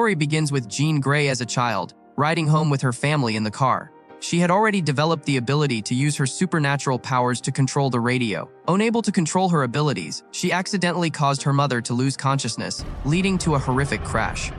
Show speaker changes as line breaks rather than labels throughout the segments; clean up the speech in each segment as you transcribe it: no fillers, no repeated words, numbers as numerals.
story begins with Jean Grey as a child, riding home with her family in the car. She had already developed the ability to use her supernatural powers to control the radio. Unable to control her abilities, she accidentally caused her mother to lose consciousness, leading to a horrific crash.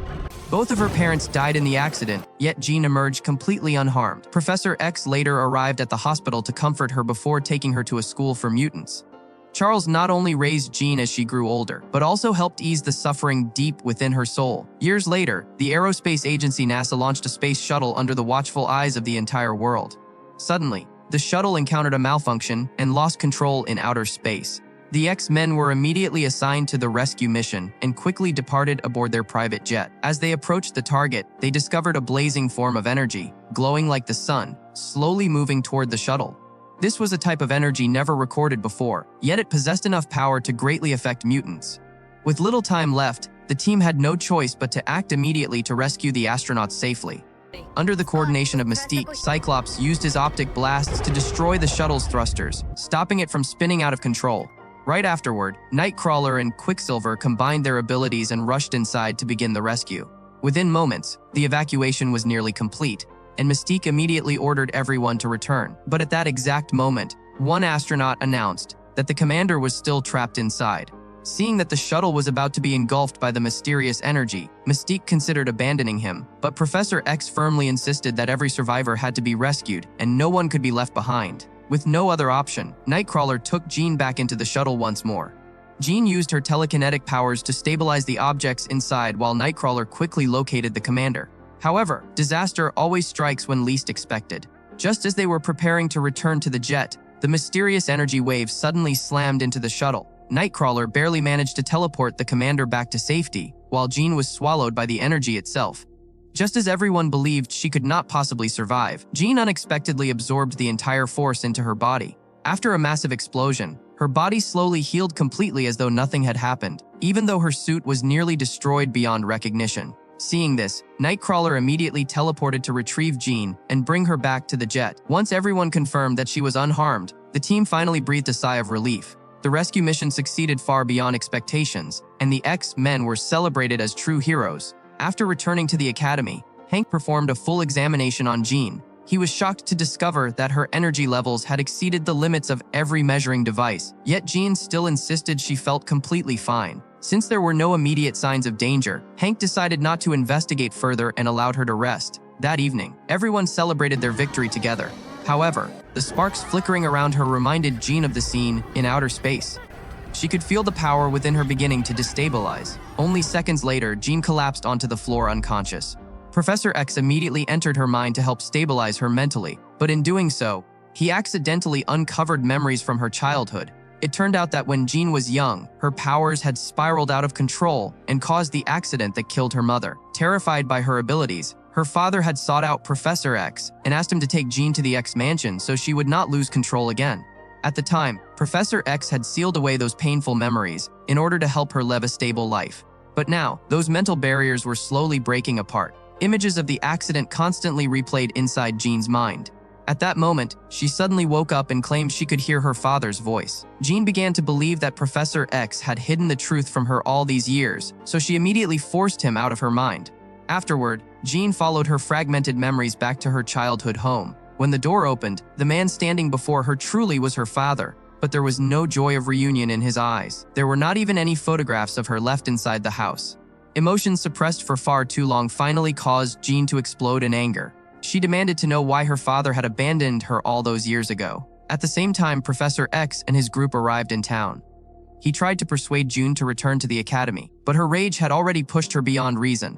Both of her parents died in the accident, yet Jean emerged completely unharmed. Professor X later arrived at the hospital to comfort her before taking her to a school for mutants. Charles not only raised Jean as she grew older, but also helped ease the suffering deep within her soul. Years later, the aerospace agency NASA launched a space shuttle under the watchful eyes of the entire world. Suddenly, the shuttle encountered a malfunction and lost control in outer space. The X-Men were immediately assigned to the rescue mission and quickly departed aboard their private jet. As they approached the target, they discovered a blazing form of energy, glowing like the sun, slowly moving toward the shuttle. This was a type of energy never recorded before, yet it possessed enough power to greatly affect mutants. With little time left, the team had no choice but to act immediately to rescue the astronauts safely. Under the coordination of Mystique, Cyclops used his optic blasts to destroy the shuttle's thrusters, stopping it from spinning out of control. Right afterward, Nightcrawler and Quicksilver combined their abilities and rushed inside to begin the rescue. Within moments, the evacuation was nearly complete, and Mystique immediately ordered everyone to return. But at that exact moment, one astronaut announced that the commander was still trapped inside. Seeing that the shuttle was about to be engulfed by the mysterious energy, Mystique considered abandoning him, but Professor X firmly insisted that every survivor had to be rescued and no one could be left behind. With no other option, Nightcrawler took Jean back into the shuttle once more. Jean used her telekinetic powers to stabilize the objects inside while Nightcrawler quickly located the commander. However, disaster always strikes when least expected. Just as they were preparing to return to the jet, the mysterious energy wave suddenly slammed into the shuttle. Nightcrawler barely managed to teleport the commander back to safety, while Jean was swallowed by the energy itself. Just as everyone believed she could not possibly survive, Jean unexpectedly absorbed the entire force into her body. After a massive explosion, her body slowly healed completely as though nothing had happened, even though her suit was nearly destroyed beyond recognition. Seeing this, Nightcrawler immediately teleported to retrieve Jean and bring her back to the jet. Once everyone confirmed that she was unharmed, the team finally breathed a sigh of relief. The rescue mission succeeded far beyond expectations, and the X-Men were celebrated as true heroes. After returning to the academy, Hank performed a full examination on Jean. He was shocked to discover that her energy levels had exceeded the limits of every measuring device, yet Jean still insisted she felt completely fine. Since there were no immediate signs of danger, Hank decided not to investigate further and allowed her to rest. That evening, everyone celebrated their victory together. However, the sparks flickering around her reminded Jean of the scene in outer space. She could feel the power within her beginning to destabilize. Only seconds later, Jean collapsed onto the floor unconscious. Professor X immediately entered her mind to help stabilize her mentally, but in doing so, he accidentally uncovered memories from her childhood. It turned out that when Jean was young, her powers had spiraled out of control and caused the accident that killed her mother. Terrified by her abilities, her father had sought out Professor X and asked him to take Jean to the X Mansion so she would not lose control again. At the time, Professor X had sealed away those painful memories in order to help her live a stable life. But now, those mental barriers were slowly breaking apart. Images of the accident constantly replayed inside Jean's mind. At that moment, she suddenly woke up and claimed she could hear her father's voice. Jean began to believe that Professor X had hidden the truth from her all these years, so she immediately forced him out of her mind. Afterward, Jean followed her fragmented memories back to her childhood home. When the door opened, the man standing before her truly was her father, but there was no joy of reunion in his eyes. There were not even any photographs of her left inside the house. Emotions suppressed for far too long finally caused Jean to explode in anger. She demanded to know why her father had abandoned her all those years ago. At the same time, Professor X and his group arrived in town. He tried to persuade June to return to the academy, but her rage had already pushed her beyond reason.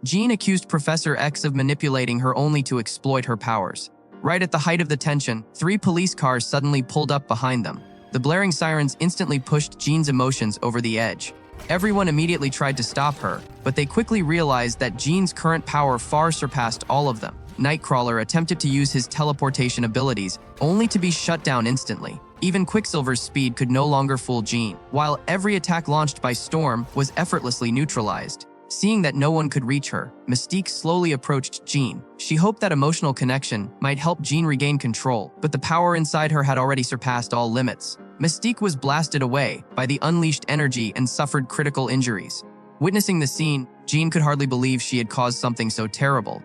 Jean accused Professor X of manipulating her only to exploit her powers. Right at the height of the tension, 3 police cars suddenly pulled up behind them. The blaring sirens instantly pushed Jean's emotions over the edge. Everyone immediately tried to stop her, but they quickly realized that Jean's current power far surpassed all of them. Nightcrawler attempted to use his teleportation abilities, only to be shut down instantly. Even Quicksilver's speed could no longer fool Jean, while every attack launched by Storm was effortlessly neutralized. Seeing that no one could reach her, Mystique slowly approached Jean. She hoped that emotional connection might help Jean regain control, but the power inside her had already surpassed all limits. Mystique was blasted away by the unleashed energy and suffered critical injuries. Witnessing the scene, Jean could hardly believe she had caused something so terrible.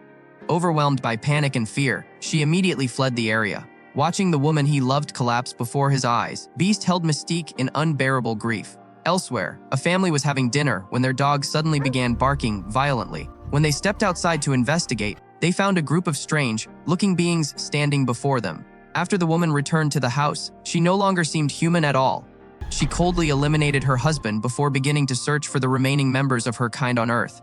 Overwhelmed by panic and fear, she immediately fled the area. Watching the woman he loved collapse before his eyes, Beast held Mystique in unbearable grief. Elsewhere, a family was having dinner when their dog suddenly began barking violently. When they stepped outside to investigate, they found a group of strange-looking beings standing before them. After the woman returned to the house, she no longer seemed human at all. She coldly eliminated her husband before beginning to search for the remaining members of her kind on Earth.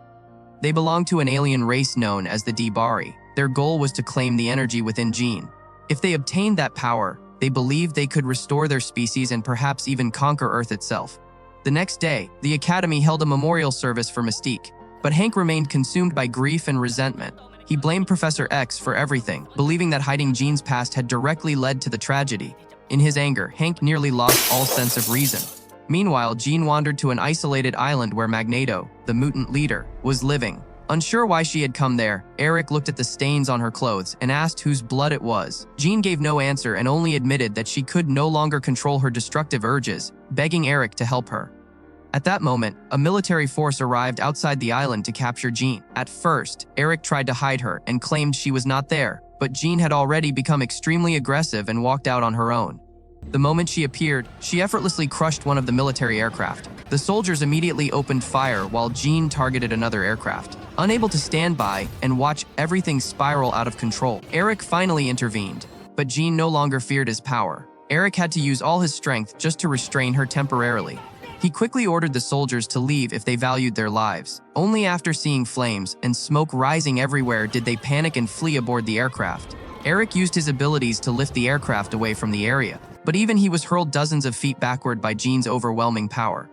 They belonged to an alien race known as the Debari. Their goal was to claim the energy within Jean. If they obtained that power, they believed they could restore their species and perhaps even conquer Earth itself. The next day, the Academy held a memorial service for Mystique, but Hank remained consumed by grief and resentment. He blamed Professor X for everything, believing that hiding Jean's past had directly led to the tragedy. In his anger, Hank nearly lost all sense of reason. Meanwhile, Jean wandered to an isolated island where Magneto, the mutant leader, was living. Unsure why she had come there, Eric looked at the stains on her clothes and asked whose blood it was. Jean gave no answer and only admitted that she could no longer control her destructive urges, begging Eric to help her. At that moment, a military force arrived outside the island to capture Jean. At first, Eric tried to hide her and claimed she was not there, but Jean had already become extremely aggressive and walked out on her own. The moment she appeared, she effortlessly crushed one of the military aircraft. The soldiers immediately opened fire while Jean targeted another aircraft. Unable to stand by and watch everything spiral out of control, Eric finally intervened, but Jean no longer feared his power. Eric had to use all his strength just to restrain her temporarily. He quickly ordered the soldiers to leave if they valued their lives. Only after seeing flames and smoke rising everywhere did they panic and flee aboard the aircraft. Eric used his abilities to lift the aircraft away from the area, but even he was hurled dozens of feet backward by Jean's overwhelming power.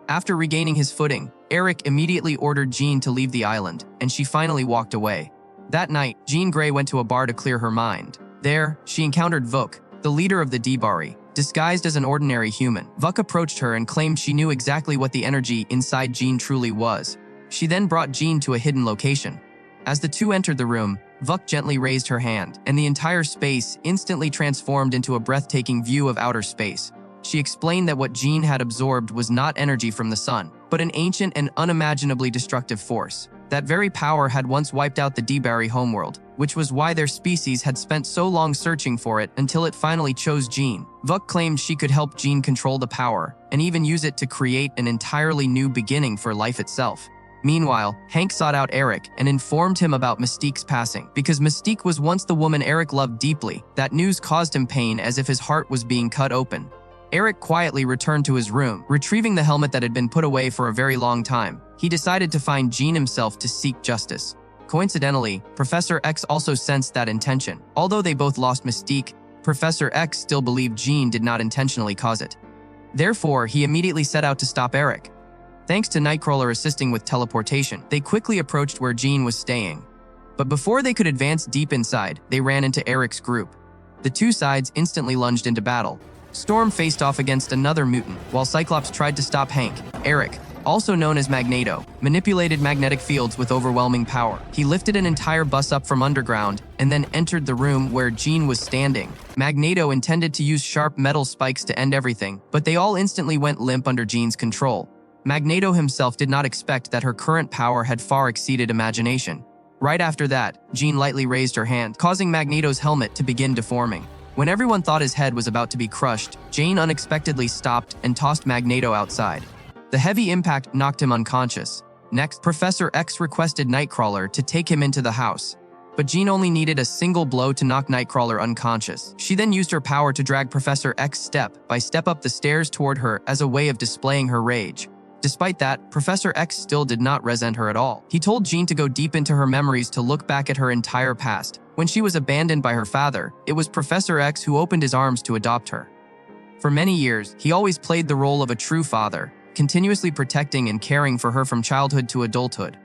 After regaining his footing, Eric immediately ordered Jean to leave the island, and she finally walked away. That night, Jean Grey went to a bar to clear her mind. There, she encountered Vuk, the leader of the Debari. Disguised as an ordinary human, Vuk approached her and claimed she knew exactly what the energy inside Jean truly was. She then brought Jean to a hidden location. As the two entered the room, Vuk gently raised her hand, and the entire space instantly transformed into a breathtaking view of outer space. She explained that what Jean had absorbed was not energy from the sun, but an ancient and unimaginably destructive force. That very power had once wiped out the Debari homeworld, which was why their species had spent so long searching for it until it finally chose Jean. Vuk claimed she could help Jean control the power, and even use it to create an entirely new beginning for life itself. Meanwhile, Hank sought out Eric and informed him about Mystique's passing. Because Mystique was once the woman Eric loved deeply, that news caused him pain as if his heart was being cut open. Eric quietly returned to his room, retrieving the helmet that had been put away for a very long time. He decided to find Jean himself to seek justice. Coincidentally, Professor X also sensed that intention. Although they both lost Mystique, Professor X still believed Jean did not intentionally cause it. Therefore, he immediately set out to stop Eric. Thanks to Nightcrawler assisting with teleportation, they quickly approached where Jean was staying. But before they could advance deep inside, they ran into Eric's group. The two sides instantly lunged into battle. Storm faced off against another mutant, while Cyclops tried to stop Hank. Eric, also known as Magneto, manipulated magnetic fields with overwhelming power. He lifted an entire bus up from underground and then entered the room where Jean was standing. Magneto intended to use sharp metal spikes to end everything, but they all instantly went limp under Jean's control. Magneto himself did not expect that her current power had far exceeded imagination. Right after that, Jean lightly raised her hand, causing Magneto's helmet to begin deforming. When everyone thought his head was about to be crushed, Jean unexpectedly stopped and tossed Magneto outside. The heavy impact knocked him unconscious. Next, Professor X requested Nightcrawler to take him into the house. But Jean only needed a single blow to knock Nightcrawler unconscious. She then used her power to drag Professor X step by step up the stairs toward her as a way of displaying her rage. Despite that, Professor X still did not resent her at all. He told Jean to go deep into her memories to look back at her entire past. When she was abandoned by her father, it was Professor X who opened his arms to adopt her. For many years, he always played the role of a true father, continuously protecting and caring for her from childhood to adulthood.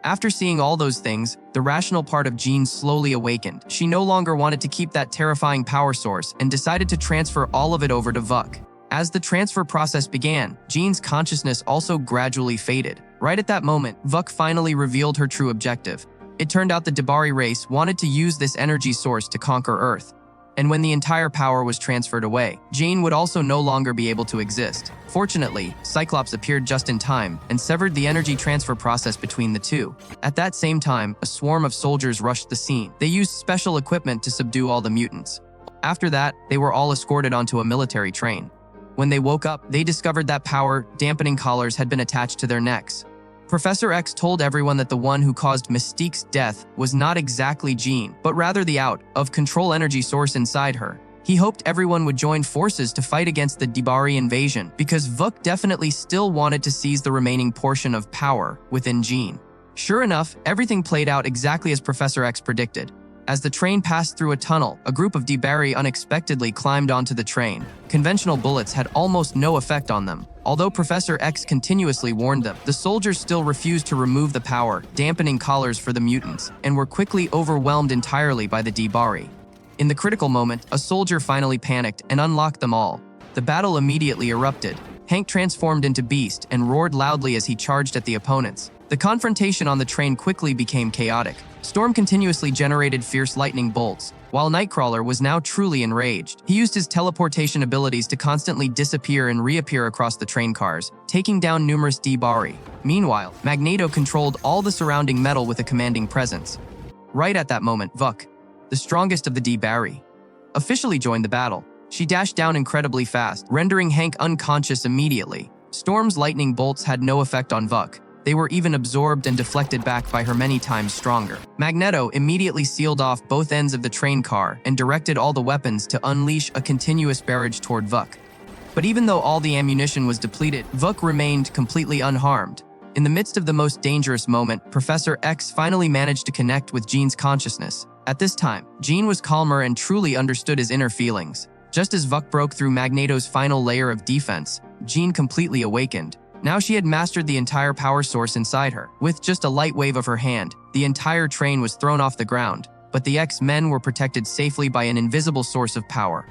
After seeing all those things, the rational part of Jean slowly awakened. She no longer wanted to keep that terrifying power source and decided to transfer all of it over to Vuk. As the transfer process began, Jean's consciousness also gradually faded. Right at that moment, Vuk finally revealed her true objective. It turned out the Debari race wanted to use this energy source to conquer Earth. And when the entire power was transferred away, Jean would also no longer be able to exist. Fortunately, Cyclops appeared just in time and severed the energy transfer process between the two. At that same time, a swarm of soldiers rushed the scene. They used special equipment to subdue all the mutants. After that, they were all escorted onto a military train. When they woke up, they discovered that power-dampening collars had been attached to their necks. Professor X told everyone that the one who caused Mystique's death was not exactly Jean, but rather the out-of-control energy source inside her. He hoped everyone would join forces to fight against the Debari invasion, because Vuk definitely still wanted to seize the remaining portion of power within Jean. Sure enough, everything played out exactly as Professor X predicted. As the train passed through a tunnel, a group of Debari unexpectedly climbed onto the train. Conventional bullets had almost no effect on them. Although Professor X continuously warned them, the soldiers still refused to remove the power-dampening collars for the mutants, and were quickly overwhelmed entirely by the Debari. In the critical moment, a soldier finally panicked and unlocked them all. The battle immediately erupted. Hank transformed into Beast and roared loudly as he charged at the opponents. The confrontation on the train quickly became chaotic. Storm continuously generated fierce lightning bolts, while Nightcrawler was now truly enraged. He used his teleportation abilities to constantly disappear and reappear across the train cars, taking down numerous Debari. Meanwhile, Magneto controlled all the surrounding metal with a commanding presence. Right at that moment, Vuk, the strongest of the Debari, officially joined the battle. She dashed down incredibly fast, rendering Hank unconscious immediately. Storm's lightning bolts had no effect on Vuk. They were even absorbed and deflected back by her many times stronger. Magneto immediately sealed off both ends of the train car and directed all the weapons to unleash a continuous barrage toward Vuk. But even though all the ammunition was depleted, Vuk remained completely unharmed. In the midst of the most dangerous moment, Professor X finally managed to connect with Jean's consciousness. At this time, Jean was calmer and truly understood his inner feelings. Just as Vuk broke through Magneto's final layer of defense, Jean completely awakened. Now she had mastered the entire power source inside her. With just a light wave of her hand, the entire train was thrown off the ground, but the X-Men were protected safely by an invisible source of power.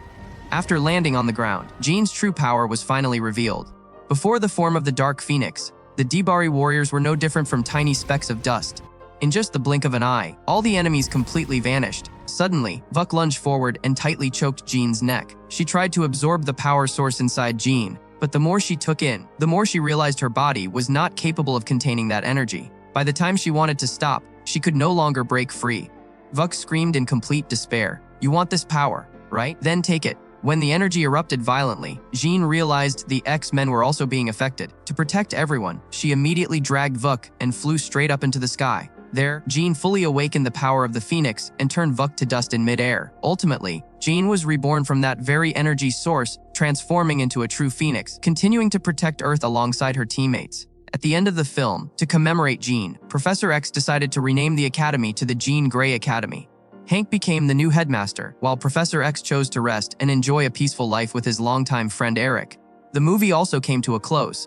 After landing on the ground, Jean's true power was finally revealed. Before the form of the Dark Phoenix, the Debari warriors were no different from tiny specks of dust. In just the blink of an eye, all the enemies completely vanished. Suddenly, Vuk lunged forward and tightly choked Jean's neck. She tried to absorb the power source inside Jean, but the more she took in, the more she realized her body was not capable of containing that energy. By the time she wanted to stop, she could no longer break free. Vuk screamed in complete despair, "You want this power, right? Then take it." When the energy erupted violently, Jean realized the X-Men were also being affected. To protect everyone, she immediately dragged Vuk and flew straight up into the sky. There, Jean fully awakened the power of the Phoenix and turned Vuk to dust in midair. Ultimately, Jean was reborn from that very energy source, transforming into a true Phoenix, continuing to protect Earth alongside her teammates. At the end of the film, to commemorate Jean, Professor X decided to rename the academy to the Jean Grey Academy. Hank became the new headmaster, while Professor X chose to rest and enjoy a peaceful life with his longtime friend Eric. The movie also came to a close.